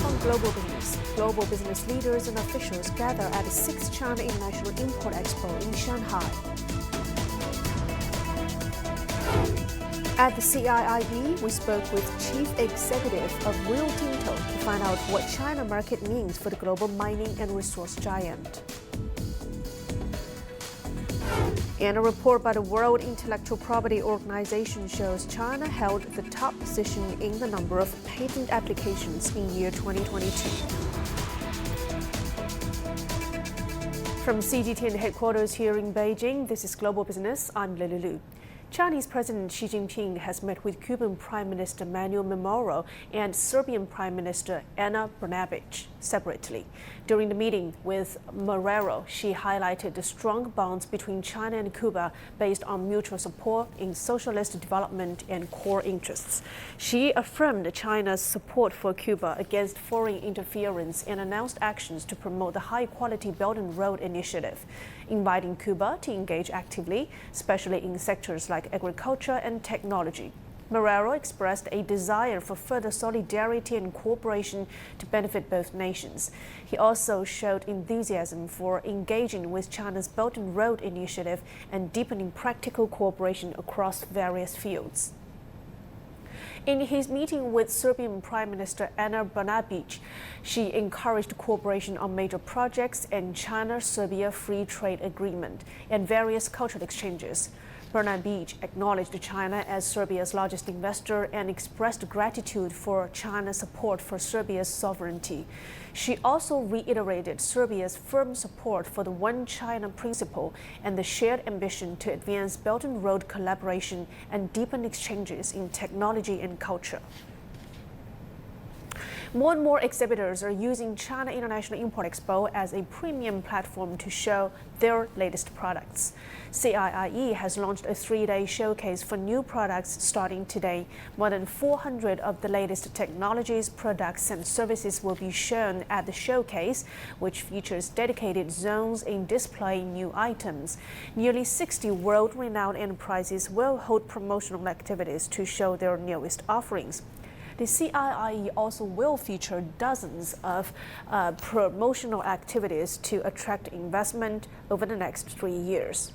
on Global Business. Global business leaders and officials gather at the 6th China International Import Expo in Shanghai. At the CIIE, we spoke with Chief Executive of Rio Tinto to find out what China market means for the global mining and resource giant. And a report by the World Intellectual Property Organization shows China held the top position in the number of patent applications in year 2022. From CGTN headquarters here in Beijing, this is Global Business. I'm Lily Lu. Chinese President Xi Jinping has met with Cuban Prime Minister Manuel Memoro and Serbian Prime Minister Ana Brnabić separately. During the meeting with Memoro, Xi highlighted the strong bonds between China and Cuba based on mutual support in socialist development and core interests. Xi affirmed China's support for Cuba against foreign interference and announced actions to promote the high-quality Belt and Road Initiative, inviting Cuba to engage actively, especially in sectors like agriculture and technology. Memoro expressed a desire for further solidarity and cooperation to benefit both nations. He also showed enthusiasm for engaging with China's Belt and Road Initiative and deepening practical cooperation across various fields. In his meeting with Serbian Prime Minister Ana Brnabić, Xi encouraged cooperation on major projects and China-Serbia Free Trade Agreement and various cultural exchanges. Brnabić acknowledged China as Serbia's largest investor and expressed gratitude for China's support for Serbia's sovereignty. She also reiterated Serbia's firm support for the One China principle and the shared ambition to advance Belt and Road collaboration and deepen exchanges in technology and culture. More and more exhibitors are using China International Import Expo as a premium platform to show their latest products. CIIE has launched a 3-day showcase for new products starting today. More than 400 of the latest technologies, products, and services will be shown at the showcase, which features dedicated zones in displaying new items. Nearly 60 world-renowned enterprises will hold promotional activities to show their newest offerings. The CIIE also will feature dozens of promotional activities to attract investment over the next 3 years.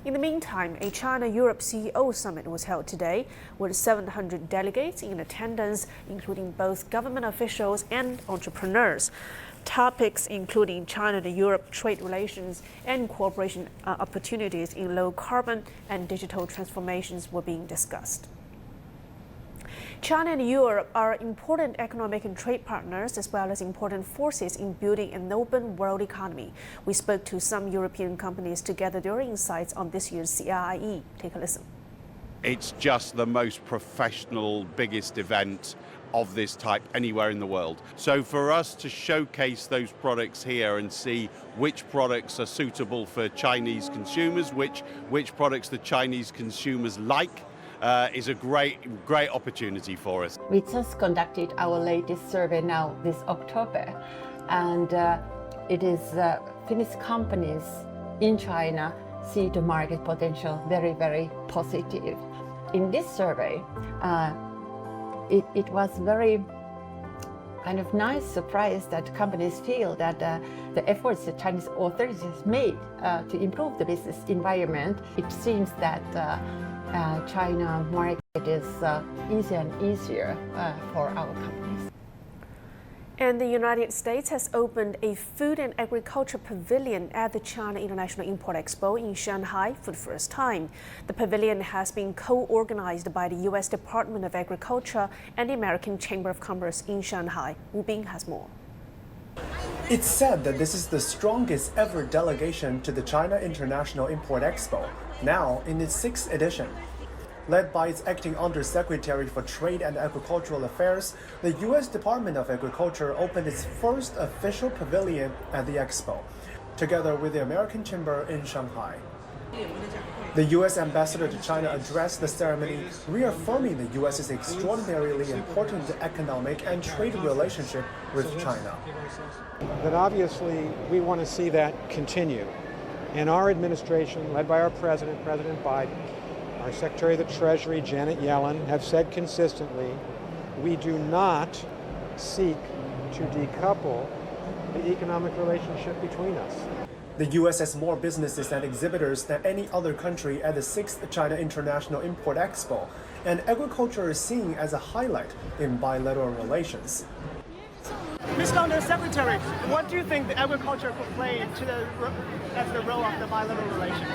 In the meantime, a China-Europe CEO summit was held today with 700 delegates in attendance, including both government officials and entrepreneurs. Topics including China and Europe trade relations and cooperation opportunities in low carbon and digital transformations were being discussed. China and Europe are important economic and trade partners, as well as important forces in building an open world economy. We spoke to some European companies to gather their insights on this year's CIIE. Take a listen. It's just the most professional, biggest event of this type anywhere in the world. So for us to showcase those products here and see which products are suitable for Chinese consumers, which products the Chinese consumers like, is a great opportunity for us. We just conducted our latest survey now this October, and it is Finnish companies in China see the market potential very, very positive. In this survey, it was very kind of nice surprise that companies feel that the efforts the Chinese authorities made to improve the business environment, it seems that China market is easier and easier for our companies. And the United States has opened a food and agriculture pavilion at the China International Import Expo in Shanghai for the first time. The pavilion has been co-organized by the U.S. Department of Agriculture and the American Chamber of Commerce in Shanghai. Wu Bing has more. It's said that this is the strongest ever delegation to the China International Import Expo, now in its 6th edition. Led by its acting Undersecretary for Trade and Agricultural Affairs, the U.S. Department of Agriculture opened its first official pavilion at the expo, together with the American Chamber in Shanghai. The U.S. ambassador to China addressed the ceremony, reaffirming the U.S.'s extraordinarily important economic and trade relationship with China. But obviously, we want to see that continue. And our administration, led by our President Biden, our Secretary of the Treasury, Janet Yellen, have said consistently, we do not seek to decouple the economic relationship between us. The U.S. has more businesses and exhibitors than any other country at the 6th China International Import Expo, and agriculture is seen as a highlight in bilateral relations. Mr. Undersecretary, what do you think the agriculture could play as the role of the bilateral relations?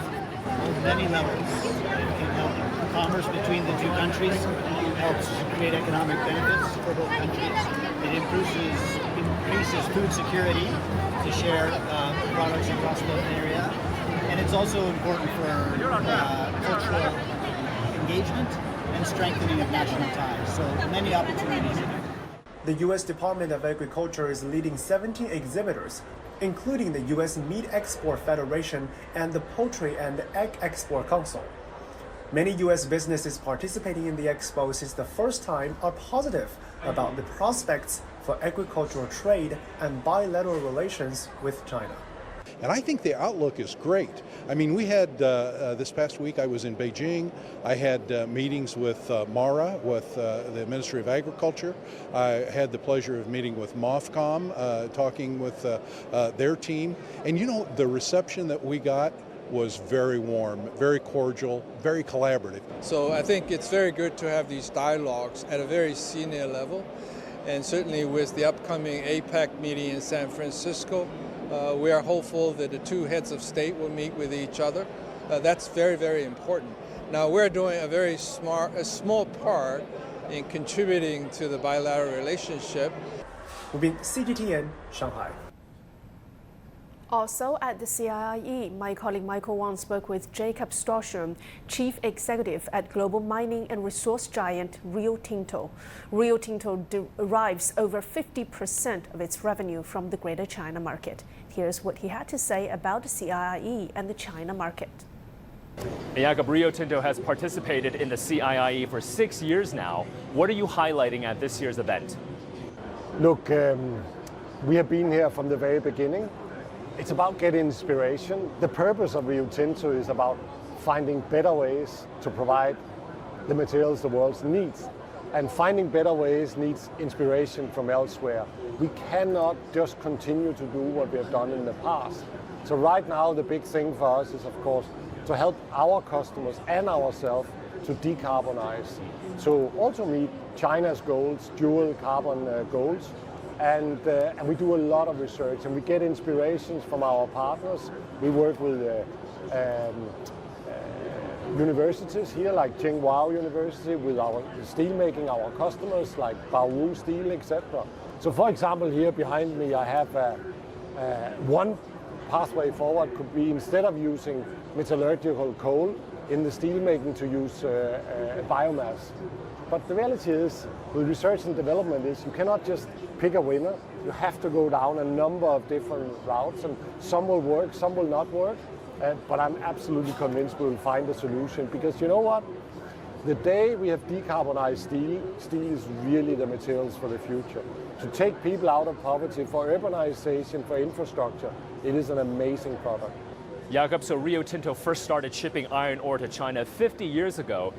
Many levels. It can help commerce between the two countries, it helps create economic benefits for both countries. It increases food security to share products across the area. And it's also important for cultural engagement and strengthening of national ties. So many opportunities in it. The U.S. Department of Agriculture is leading 17 exhibitors, including the U.S. Meat Export Federation and the Poultry and Egg Export Council. Many U.S. businesses participating in the expo since the first time are positive about the prospects for agricultural trade and bilateral relations with China. And I think the outlook is great. I mean, we had, this past week I was in Beijing. I had meetings with MARA, with the Ministry of Agriculture. I had the pleasure of meeting with MOFCOM, talking with their team. And you know, the reception that we got was very warm, very cordial, very collaborative. So I think it's very good to have these dialogues at a very senior level. And certainly with the upcoming APEC meeting in San Francisco, we are hopeful that the two heads of state will meet with each other. That's very, very important. Now we're doing a small part in contributing to the bilateral relationship. CGTN, Shanghai. Also at the CIIE, my colleague Michael Wang spoke with Jacob Storsham, Chief Executive at global mining and resource giant Rio Tinto. Rio Tinto derives over 50% of its revenue from the Greater China market. Here's what he had to say about the CIIE and the China market. Jacob, Rio Tinto has participated in the CIIE for 6 years now. What are you highlighting at this year's event? Look, we have been here from the very beginning. It's about getting inspiration. The purpose of Rio Tinto is about finding better ways to provide the materials the world needs. And finding better ways needs inspiration from elsewhere. We cannot just continue to do what we have done in the past. So right now the big thing for us is, of course, to help our customers and ourselves to decarbonize, to also meet China's goals, dual carbon goals. And we do a lot of research, and we get inspirations from our partners. We work with universities here, like Tsinghua University, with our steelmaking, our customers like Baowu Steel, etc. So, for example, here behind me, I have one pathway forward could be, instead of using metallurgical coal in the steelmaking, to use biomass. But the reality is, with research and development, is you cannot just pick a winner. You have to go down a number of different routes, and some will work, some will not work. But I'm absolutely convinced we will find a solution, because you know what? The day we have decarbonized steel, steel is really the materials for the future. To take people out of poverty, for urbanization, for infrastructure, it is an amazing product. Jacob, so Rio Tinto first started shipping iron ore to China 50 years ago.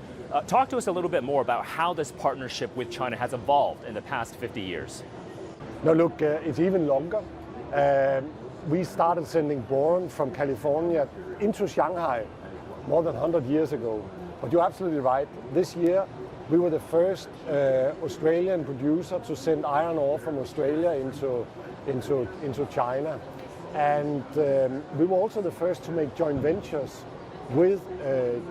Talk to us a little bit more about how this partnership with China has evolved in the past 50 years. No, look, it's even longer. We started sending boron from California into Shanghai more than 100 years ago. But you're absolutely right. This year, we were the first Australian producer to send iron ore from Australia into China. And we were also the first to make joint ventures with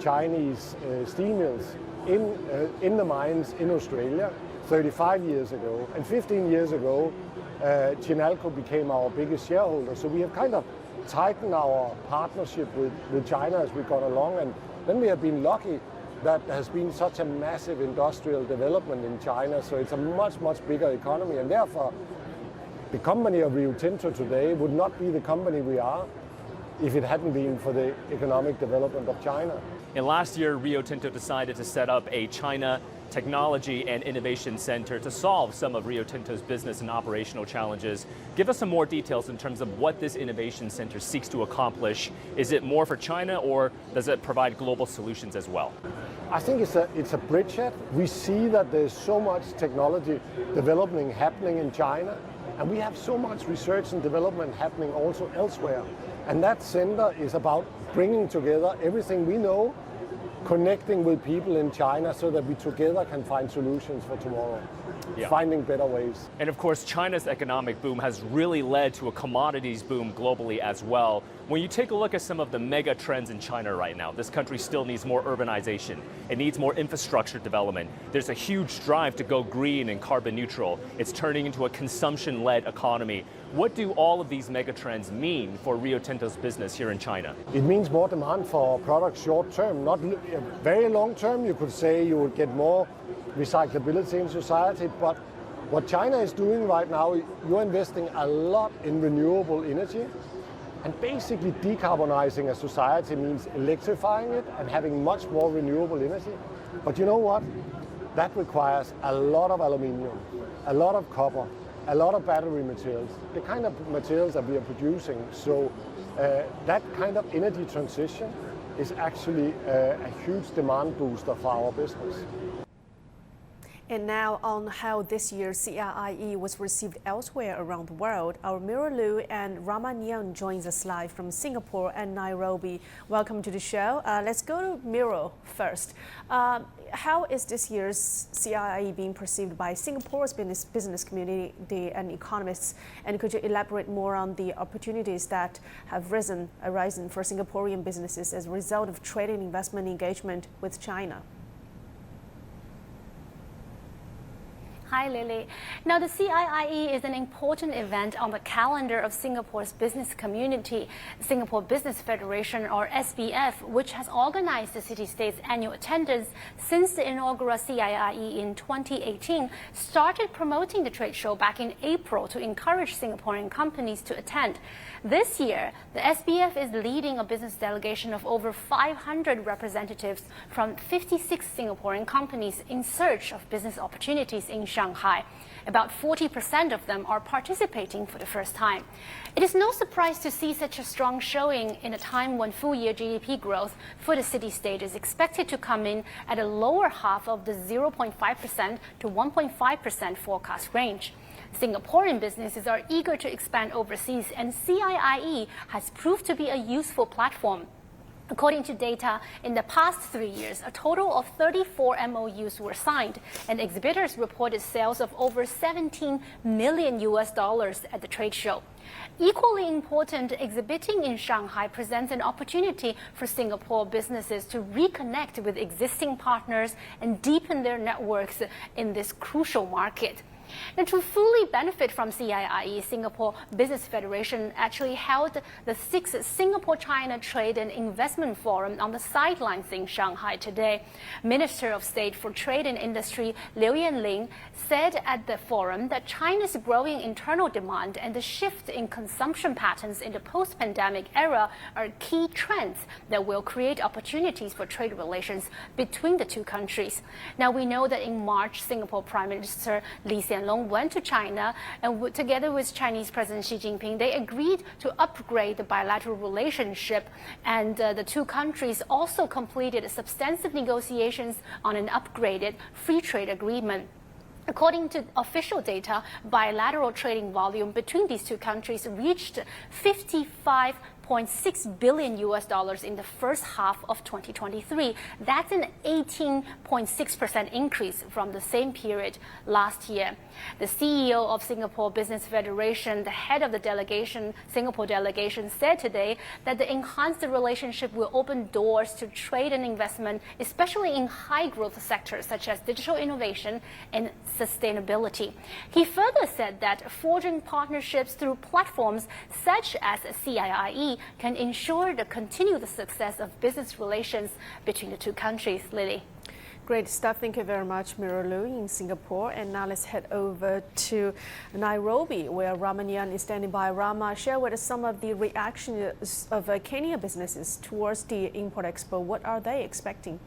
Chinese steel mills in the mines in Australia 35 years ago. And 15 years ago, Chinalco became our biggest shareholder. So we have kind of tightened our partnership with China as we've gone along. And then we have been lucky that there has been such a massive industrial development in China. So it's a much, much bigger economy. And therefore, the company of Rio Tinto today would not be the company we are if it hadn't been for the economic development of China. And last year, Rio Tinto decided to set up a China Technology and Innovation Center to solve some of Rio Tinto's business and operational challenges. Give us some more details in terms of what this innovation center seeks to accomplish. Is it more for China, or does it provide global solutions as well? I think it's a bridgehead. We see that there's so much technology development happening in China, And we have so much research and development happening also elsewhere. And that center is about bringing together everything we know, connecting with people in China so that we together can find solutions for tomorrow, finding better ways. And of course, China's economic boom has really led to a commodities boom globally as well. When you take a look at some of the mega trends in China right now, this country still needs more urbanization. It needs more infrastructure development. There's a huge drive to go green and carbon neutral. It's turning into a consumption-led economy. What do all of these mega trends mean for Rio Tinto's business here in China? It means more demand for our products short term, not very long term. You could say you would get more recyclability in society, but what China is doing right now, you're investing a lot in renewable energy, and basically decarbonizing a society means electrifying it and having much more renewable energy. But you know what? That requires a lot of aluminium, a lot of copper, a lot of battery materials, the kind of materials that we are producing. So that kind of energy transition is actually a huge demand booster for our business. And now on how this year's CIIE was received elsewhere around the world, our Mira Liu and Raman Young joins us live from Singapore and Nairobi. Welcome to the show. Let's go to Mira first. How is this year's CIIE being perceived by Singapore's business community and economists? And could you elaborate more on the opportunities that have arisen for Singaporean businesses as a result of trade and investment engagement with China? Hi, Lily. Now, the CIIE is an important event on the calendar of Singapore's business community. Singapore Business Federation, or SBF, which has organized the city-state's annual attendance since the inaugural CIIE in 2018, started promoting the trade show back in April to encourage Singaporean companies to attend. This year, the SBF is leading a business delegation of over 500 representatives from 56 Singaporean companies in search of business opportunities in Shanghai. About 40% of them are participating for the first time. It is no surprise to see such a strong showing in a time when full-year GDP growth for the city-state is expected to come in at a lower half of the 0.5% to 1.5% forecast range. Singaporean businesses are eager to expand overseas, and CIIE has proved to be a useful platform. According to data, in the past 3 years, a total of 34 MOUs were signed, and exhibitors reported sales of over $17 million at the trade show. Equally important, exhibiting in Shanghai presents an opportunity for Singapore businesses to reconnect with existing partners and deepen their networks in this crucial market. Now, to fully benefit from CIIE, Singapore Business Federation actually held the 6th Singapore-China Trade and Investment Forum on the sidelines in Shanghai today. Minister of State for Trade and Industry Liu Yanling said at the forum that China's growing internal demand and the shift in consumption patterns in the post-pandemic era are key trends that will create opportunities for trade relations between the two countries. Now, we know that in March, Singapore Prime Minister Lee Hsien Loong went to China, and together with Chinese President Xi Jinping, they agreed to upgrade the bilateral relationship, and the two countries also completed substantive negotiations on an upgraded free trade agreement. According to official data, bilateral trading volume between these two countries reached $55.6 billion in the first half of 2023. That's an 18.6% increase from the same period last year. The CEO of Singapore Business Federation, the head of the delegation, Singapore delegation, said today that the enhanced relationship will open doors to trade and investment, especially in high-growth sectors such as digital innovation and sustainability. He further said that forging partnerships through platforms such as CIIE can ensure the continued success of business relations between the two countries. Lily. Great stuff. Thank you very much, Mira Liu in Singapore. And now let's head over to Nairobi, where Raman Young is standing by. Rama, share with us some of the reactions of Kenya businesses towards the Import Expo. What are they expecting?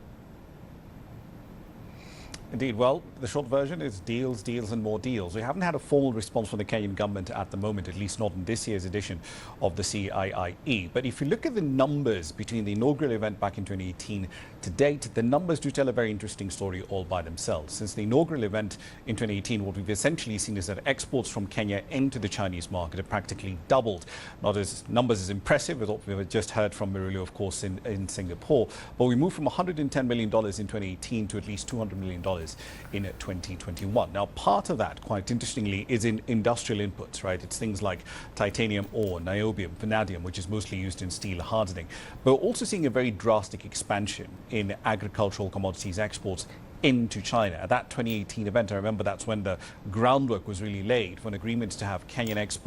Indeed. Well, the short version is deals, deals and more deals. We haven't had a formal response from the Kenyan government at the moment, at least not in this year's edition of the CIIE. But if you look at the numbers between the inaugural event back in 2018 to date, the numbers do tell a very interesting story all by themselves. Since the inaugural event in 2018, what we've essentially seen is that exports from Kenya into the Chinese market have practically doubled. Not as numbers as impressive as what we've just heard from Murillo, of course, in Singapore. But we moved from $110 million in 2018 to at least $200 million in 2021. Now, part of that, quite interestingly, is in industrial inputs, right? It's things like titanium ore, niobium, vanadium, which is mostly used in steel hardening. But we're also seeing a very drastic expansion in agricultural commodities exports into China. At that 2018 event, I remember that's when the groundwork was really laid for an agreement to have Kenyans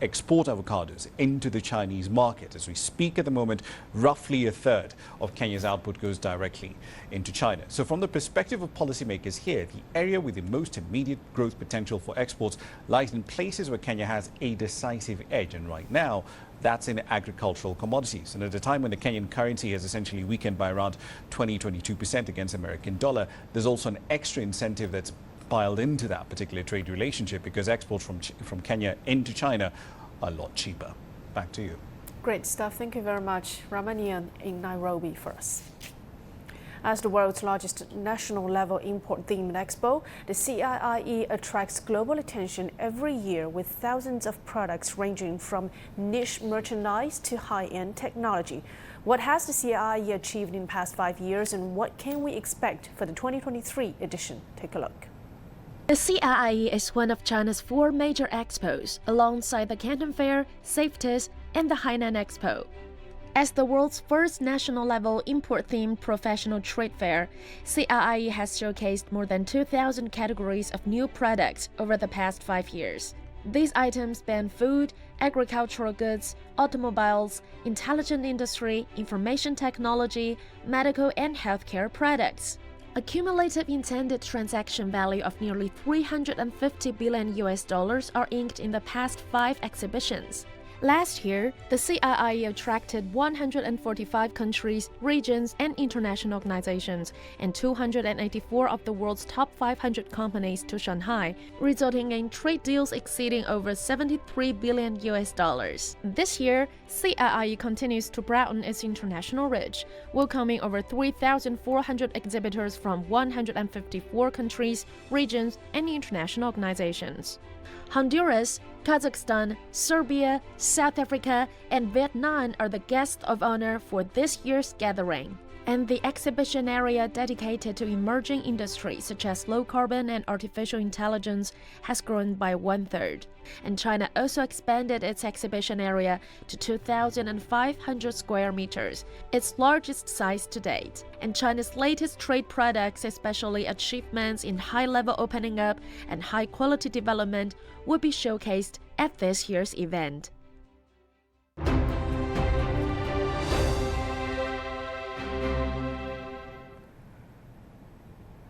export avocados into the Chinese market. As we speak at the moment, roughly a third of Kenya's output goes directly into China. So from the perspective of policymakers here, the area with the most immediate growth potential for exports lies in places where Kenya has a decisive edge. And right now, that's in agricultural commodities. And at a time when the Kenyan currency has essentially weakened by around 22% against American dollar, there's also an extra incentive that's piled into that particular trade relationship because exports from Kenya into China are a lot cheaper. Back to you. Great stuff. Thank you very much, Ramanian in Nairobi for us. As the world's largest national-level import-themed expo, the CIIE attracts global attention every year with thousands of products ranging from niche merchandise to high-end technology. What has the CIIE achieved in the past 5 years and what can we expect for the 2023 edition? Take a look. The CIIE is one of China's 4 major expos, alongside the Canton Fair, Safeties, and the Hainan Expo. As the world's first national-level import-themed professional trade fair, CIIE has showcased more than 2,000 categories of new products over the past 5 years. These items span food, agricultural goods, automobiles, intelligent industry, information technology, medical and healthcare products. A cumulative intended transaction value of nearly $350 billion are inked in the past 5 exhibitions. Last year, the CIIE attracted 145 countries, regions, and international organizations, and 284 of the world's top 500 companies to Shanghai, resulting in trade deals exceeding over $73 billion. This year, CIIE continues to broaden its international reach, welcoming over 3,400 exhibitors from 154 countries, regions, and international organizations. Honduras, Kazakhstan, Serbia, South Africa, and Vietnam are the guests of honor for this year's gathering. And the exhibition area dedicated to emerging industries such as low carbon and artificial intelligence has grown by 1/3. And China also expanded its exhibition area to 2,500 square meters, its largest size to date. And China's latest trade products, especially achievements in high-level opening up and high-quality development, will be showcased at this year's event.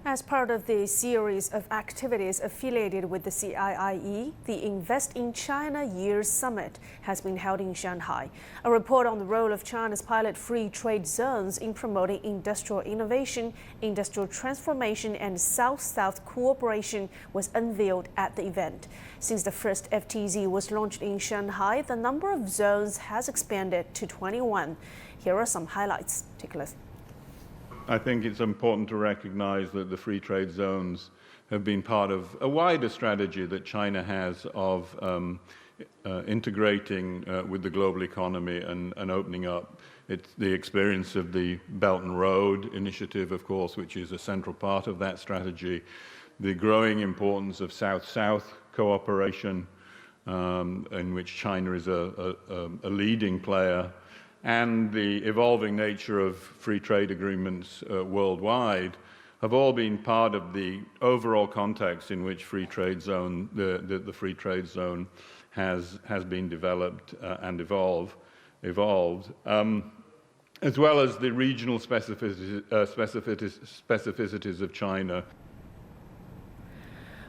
As part of the series of activities affiliated with the CIIE, the Invest in China Year Summit has been held in Shanghai. A report on the role of China's pilot free trade zones in promoting industrial innovation, industrial transformation, and South-South cooperation was unveiled at the event. Since the first FTZ was launched in Shanghai, the number of zones has expanded to 21. Here are some highlights. Take a listen. I think it's important to recognize that the free trade zones have been part of a wider strategy that China has of integrating with the global economy and opening up. It's the experience of the Belt and Road Initiative, of course, which is a central part of that strategy. The growing importance of South-South cooperation, in which China is a leading player, and the evolving nature of free trade agreements worldwide have all been part of the overall context in which free trade zone, the free trade zone has been developed and evolved, as well as the regional specificities of China.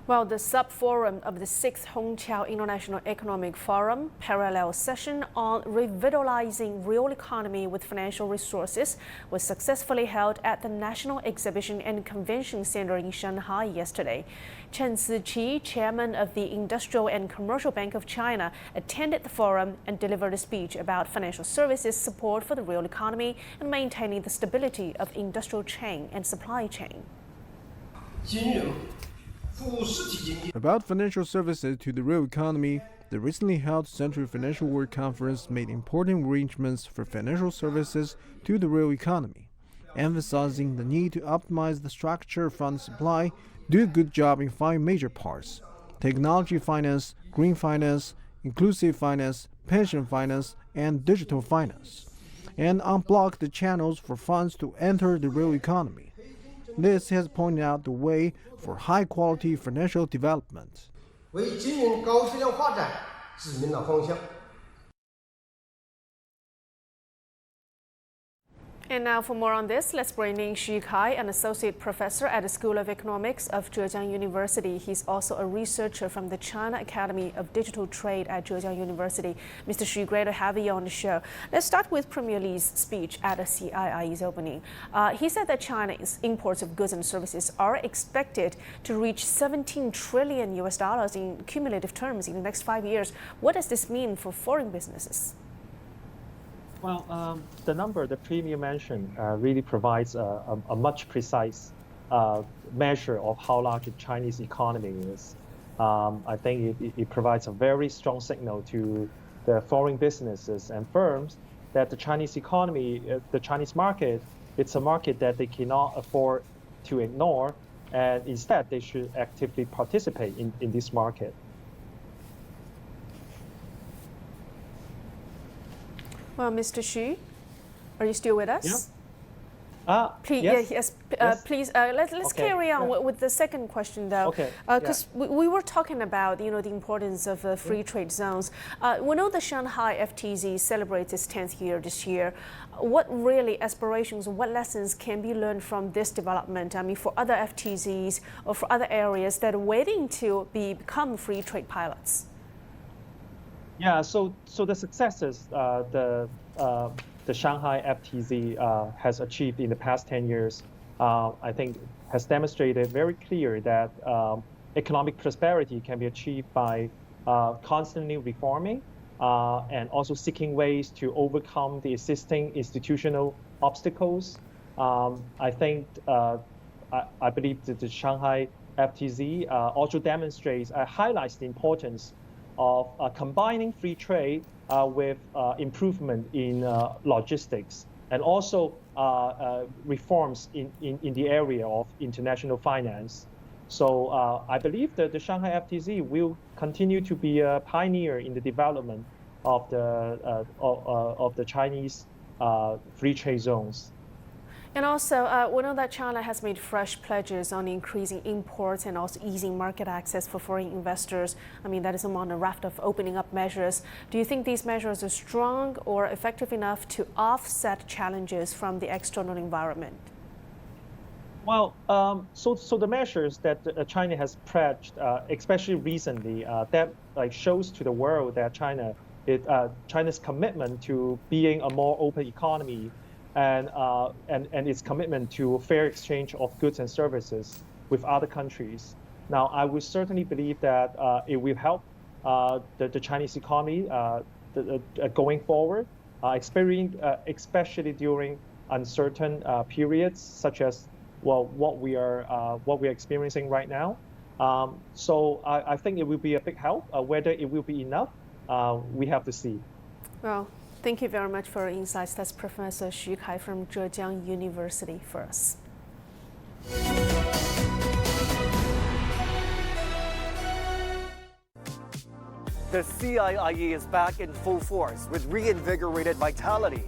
Well, the sub-forum of the 6th Hongqiao International Economic Forum parallel session on revitalizing real economy with financial resources was successfully held at the National Exhibition and Convention Center in Shanghai yesterday. Chen Siqi, chairman of the Industrial and Commercial Bank of China, attended the forum and delivered a speech about financial services support for the real economy and maintaining the stability of industrial chain and supply chain. About financial services to the real economy, the recently held Central Financial World Conference made important arrangements for financial services to the real economy, emphasizing the need to optimize the structure of fund supply, do a good job in 5 major parts: technology finance, green finance, inclusive finance, pension finance, and digital finance, and unblock the channels for funds to enter the real economy. This has pointed out the way for high-quality financial development. And now for more on this, let's bring in Xu Kai, an associate professor at the School of Economics of Zhejiang University. He's also a researcher from the China Academy of Digital Trade at Zhejiang University. Mr. Xu, great to have you on the show. Let's start with Premier Li's speech at the CIIE's opening. He said that China's imports of goods and services are expected to reach $17 trillion in cumulative terms in the next 5 years. What does this mean for foreign businesses? Well, the number the Premier mentioned really provides a much precise measure of how large the Chinese economy is. I think it provides a very strong signal to the foreign businesses and firms that the Chinese economy, the Chinese market, it's a market that they cannot afford to ignore, and instead they should actively participate in this market. Well, Mr. Xu, are you still with us? Yeah. Please, yes. Please. Let's carry on with the second question, though, because we were talking about the importance of free trade zones. We know the Shanghai FTZ celebrates its 10th year this year. What really aspirations, what lessons can be learned from this development? I mean, for other FTZs or for other areas that are waiting to become free trade pilots. Yeah, so the successes the Shanghai FTZ has achieved in the past 10 years, I think, has demonstrated very clear that economic prosperity can be achieved by constantly reforming and also seeking ways to overcome the existing institutional obstacles. I think, I believe that the Shanghai FTZ also demonstrates, highlights the importance of combining free trade with improvement in logistics and also reforms in the area of international finance. So I believe that the Shanghai FTZ will continue to be a pioneer in the development of the Chinese free trade zones. And also, we know that China has made fresh pledges on increasing imports and also easing market access for foreign investors. I mean, that is among a raft of opening up measures. Do you think these measures are strong or effective enough to offset challenges from the external environment? Well, so the measures that China has pledged, especially recently, that shows to the world that China's commitment to being a more open economy and its commitment to fair exchange of goods and services with other countries. Now, I would certainly believe that it will help the Chinese economy going forward, especially during uncertain periods such as what we are experiencing right now. So I think it will be a big help. Whether it will be enough, we have to see. Well, thank you very much for your insights. That's Professor Xu Kai from Zhejiang University for us. The CIIE is back in full force with reinvigorated vitality.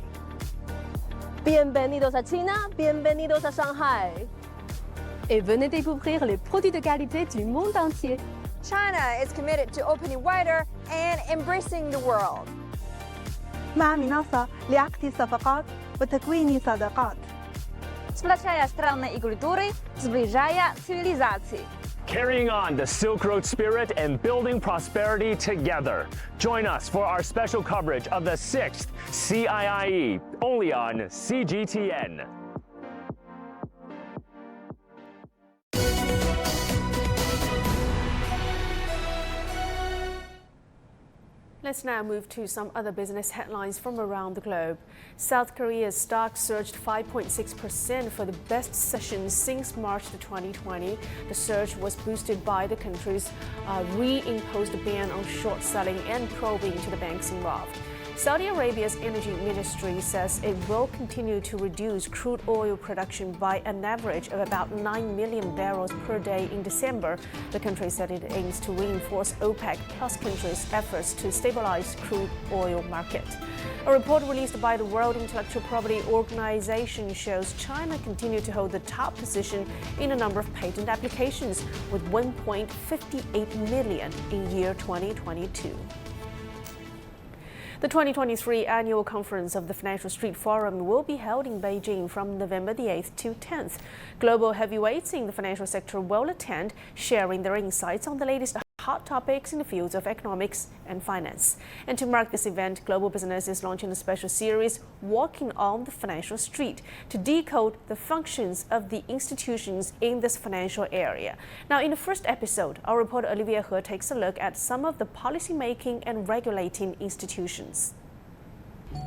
Bienvenidos a China, bienvenidos a Shanghai. Et venez découvrir les produits de qualité du monde entier. China is committed to opening wider and embracing the world. مع منصة لعقد صفقات وتكوين صداقات. Splaczaja strony i kultury, zbliżaja cywilizacji. carrying on the Silk Road spirit and building prosperity together. Join us for our special coverage of the 6th CIIE, only on CGTN. Let's now move to some other business headlines from around the globe. South Korea's stock surged 5.6% for the best session since March 2020. The surge was boosted by the country's reimposed ban on short selling and probing to the banks involved. Saudi Arabia's energy ministry says it will continue to reduce crude oil production by an average of about 9 million barrels per day in December. The country said it aims to reinforce OPEC plus countries' efforts to stabilize crude oil market. A report released by the World Intellectual Property Organization shows China continued to hold the top position in a number of patent applications, with 1.58 million in year 2022. The 2023 annual conference of the Financial Street Forum will be held in Beijing from November the 8th to 10th. Global heavyweights in the financial sector will attend, sharing their insights on the latest hot topics in the fields of economics and finance. And to mark this event, Global Business is launching a special series, Walking on the Financial Street, to decode the functions of the institutions in this financial area. Now, in the first episode, our reporter Olivia He takes a look at some of the policy-making and regulating institutions.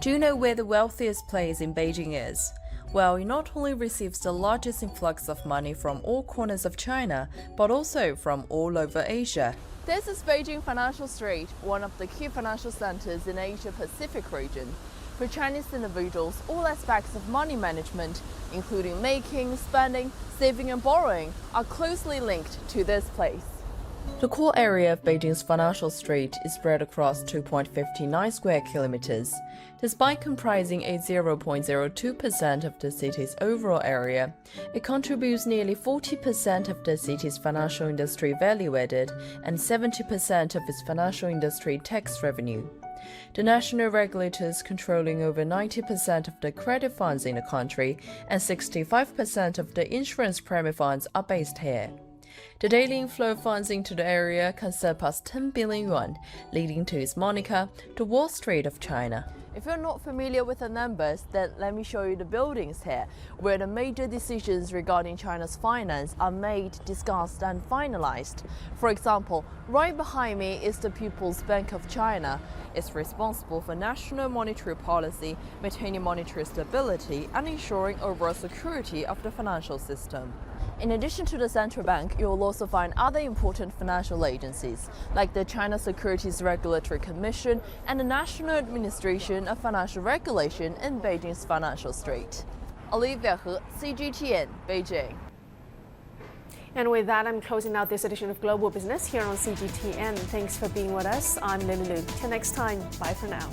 Do you know where the wealthiest place in Beijing is? Well, it not only receives the largest influx of money from all corners of China, but also from all over Asia. This is Beijing Financial Street, one of the key financial centers in the Asia-Pacific region. For Chinese individuals, all aspects of money management, including making, spending, saving and borrowing, are closely linked to this place. The core area of Beijing's Financial Street is spread across 2.59 square kilometers. Despite comprising a 0.02% of the city's overall area, it contributes nearly 40% of the city's financial industry value added and 70% of its financial industry tax revenue. The national regulators controlling over 90% of the credit funds in the country and 65% of the insurance premium funds are based here. The daily inflow of funds into the area can surpass 10 billion yuan, leading to its moniker, the Wall Street of China. If you're not familiar with the numbers, then let me show you the buildings here, where the major decisions regarding China's finance are made, discussed and finalized. For example, right behind me is the People's Bank of China. It's responsible for national monetary policy, maintaining monetary stability and ensuring overall security of the financial system. In addition to the central bank, you will also find other important financial agencies, like the China Securities Regulatory Commission and the National Administration of Financial Regulation in Beijing's Financial Street. Olivia He, CGTN, Beijing. And with that, I'm closing out this edition of Global Business here on CGTN. Thanks for being with us. I'm Lily Lu. Till next time, bye for now.